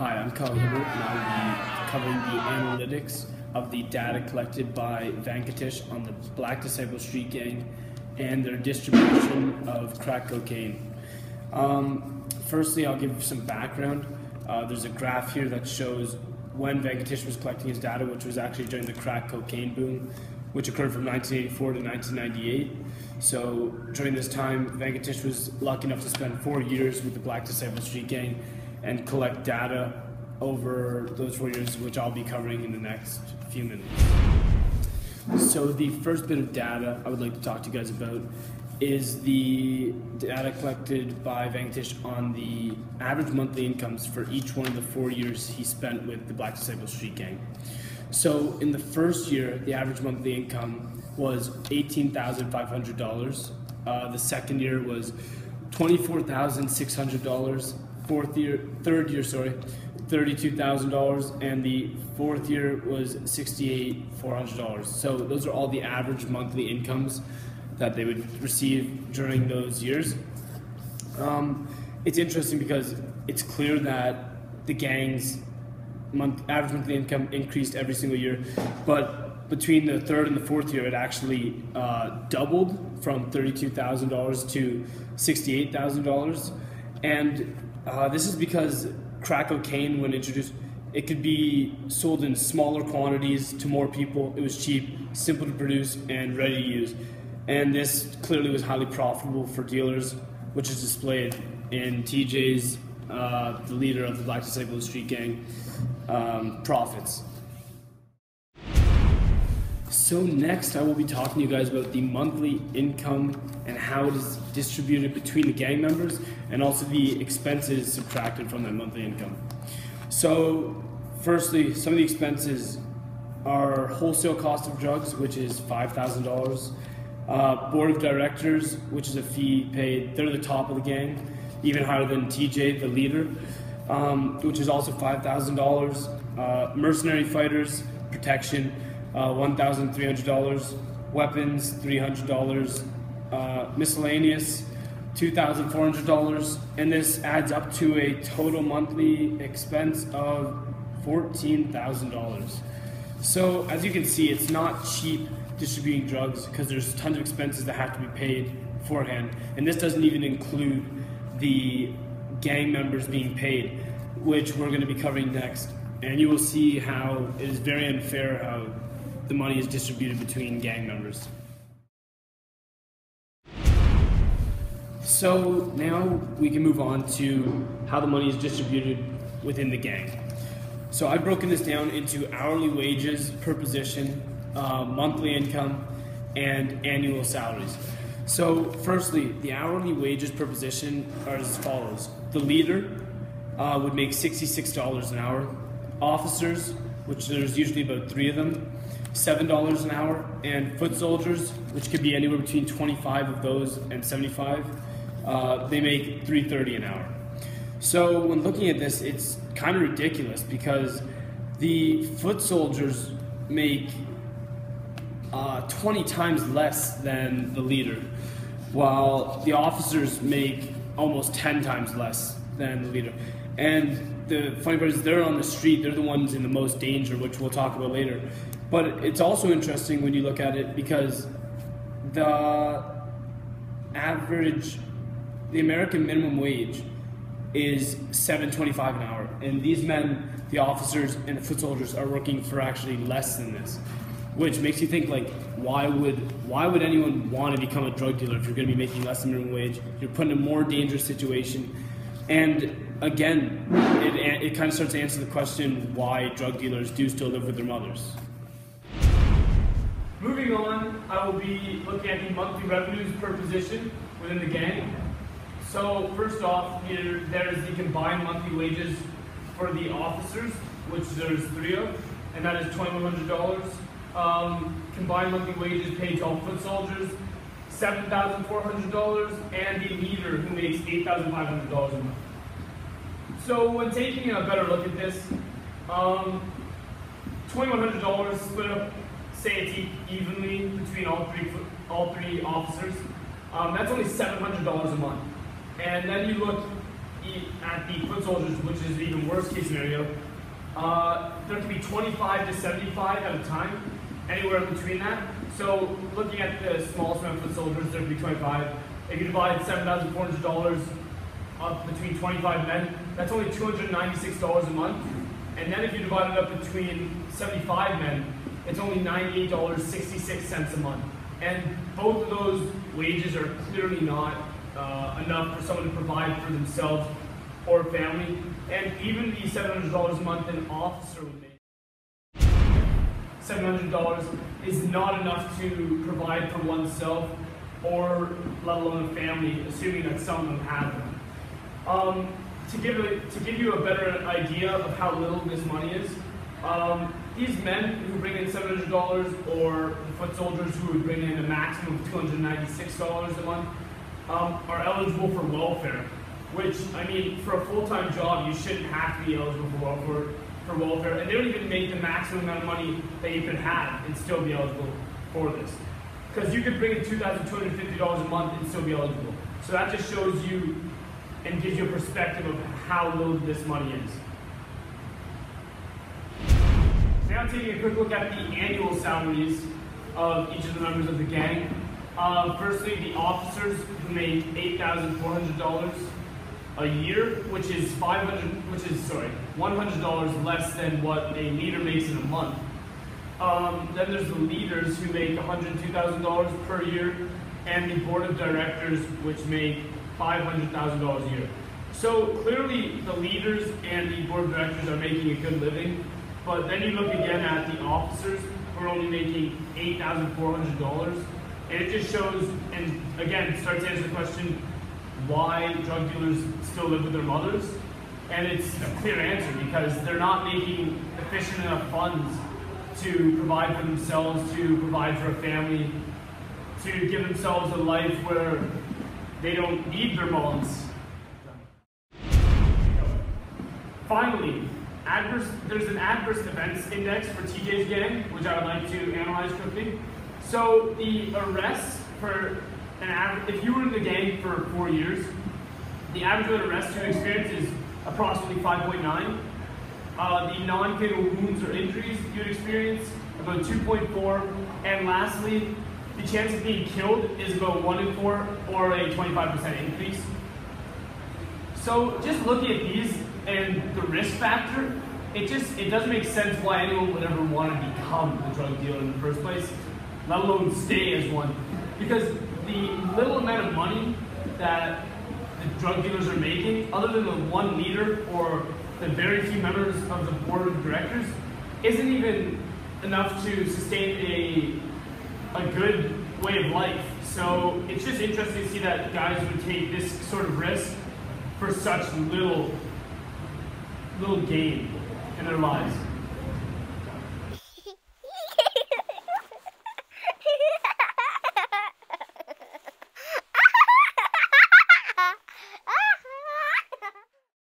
Hi, I'm Hebert, and I'll be covering the analytics of the data collected by Venkatesh on the Black Disciple Street Gang and their distribution of crack cocaine. Firstly, I'll give some background. There's a graph here that shows when Venkatesh was collecting his data, which was actually during the crack cocaine boom, which occurred from 1984 to 1998. So during this time, Venkatesh was lucky enough to spend 4 years with the Black Disciple Street Gang and collect data over those 4 years, which I'll be covering in the next few minutes. So the first bit of data I would like to talk to you guys about is the data collected by Venkatesh on the average monthly incomes for each one of the 4 years he spent with the Black Disciple Street Gang. So in the first year, the average monthly income was $18,500. The second year was $24,600. Third year, $32,000, and the fourth year was $68,400. So those are all the average monthly incomes that they would receive during those years. It's interesting because it's clear that the gang's average monthly income increased every single year, but between the third and the fourth year, it actually doubled from $32,000 to $68,000, and this is because crack cocaine, when introduced, it could be sold in smaller quantities to more people. It was cheap, simple to produce, and ready to use. And this clearly was highly profitable for dealers, which is displayed in TJ's, the leader of the Black Disciple Street Gang, profits. So next, I will be talking to you guys about the monthly income and how it is distributed between the gang members, and also the expenses subtracted from that monthly income. So firstly, some of the expenses are wholesale cost of drugs, which is $5,000. Board of directors, which is a fee paid. They're the top of the gang, even higher than TJ, the leader, which is also $5,000. Mercenary fighters, protection, $1,300. Weapons, $300. Miscellaneous, $2,400, and this adds up to a total monthly expense of $14,000. So as you can see, it's not cheap distributing drugs because there's tons of expenses that have to be paid beforehand, and this doesn't even include the gang members being paid, which we're going to be covering next. And you will see how it is very unfair how the money is distributed between gang members. So now we can move on to how the money is distributed within the gang. So I've broken this down into hourly wages per position, monthly income, and annual salaries. So firstly, the hourly wages per position are as follows. The leader would make $66 an hour. Officers, which there's usually about 3 of them, $7 an hour. And foot soldiers, which could be anywhere between 25 of those and 75, they make $3.30 an hour. So when looking at this, it's kind of ridiculous because the foot soldiers make 20 times less than the leader, while the officers make almost 10 times less than the leader. And the funny part is they're on the street, they're the ones in the most danger, which we'll talk about later. But it's also interesting when you look at it because the American minimum wage is $7.25 an hour, and these men, the officers and the foot soldiers, are working for actually less than this, which makes you think, like, why would anyone want to become a drug dealer if you're going to be making less than minimum wage? You're put in a more dangerous situation, and again, it kind of starts to answer the question why drug dealers do still live with their mothers. Moving on, I will be looking at the monthly revenues per position within the gang. So first off, there is the combined monthly wages for the officers, which there's 3 of, and that is $2,100. Combined monthly wages paid to all foot soldiers, $7,400, and the leader, who makes $8,500 a month. So when taking a better look at this, $2,100 split up, say it's evenly between all three officers. That's only $700 a month. And then you look at the foot soldiers, which is the even worst case scenario, there could be 25 to 75 at a time, anywhere in between that. So looking at the smallest amount of foot soldiers, there could be 25. If you divide $7,400 up between 25 men, that's only $296 a month. And then if you divide it up between 75 men, it's only $98.66 a month. And both of those wages are clearly not enough for someone to provide for themselves or family. And even the $700 a month an officer would make, $700 is not enough to provide for oneself or let alone a family, assuming that some of them have them. To give you a better idea of how little this money is, these men who bring in $700 or the foot soldiers who would bring in a maximum of $296 a month are eligible for welfare, which, I mean, for a full-time job, you shouldn't have to be eligible for welfare, and they don't even make the maximum amount of money that you could have and still be eligible for this. Because you could bring in $2,250 a month and still be eligible. So that just shows you and gives you a perspective of how little this money is. Now taking a quick look at the annual salaries of each of the members of the gang. Firstly, the officers who make $8,400 a year, which is $100 less than what a leader makes in a month. Then there's the leaders who make $102,000 per year, and the board of directors, which make $500,000 a year. So clearly the leaders and the board of directors are making a good living, but then you look again at the officers who are only making $8,400, and it just shows, and again, starts to answer the question, why drug dealers still live with their mothers? And it's a clear answer, because they're not making efficient enough funds to provide for themselves, to provide for a family, to give themselves a life where they don't need their moms. Finally, there's an adverse events index for TJ's gang, which I would like to analyze quickly. So the arrests for if you were in the gang for 4 years, the average amount of arrests you experience is approximately 5.9. The non-fatal wounds or injuries you'd experience, about 2.4. And lastly, the chance of being killed is about 1 in 4, or a 25% increase. So just looking at these and the risk factor, it doesn't make sense why anyone would ever want to become a drug dealer in the first place, let alone stay as one. Because the little amount of money that the drug dealers are making, other than the one leader or the very few members of the board of directors, isn't even enough to sustain a good way of life. So it's just interesting to see that guys would take this sort of risk for such little gain in their lives.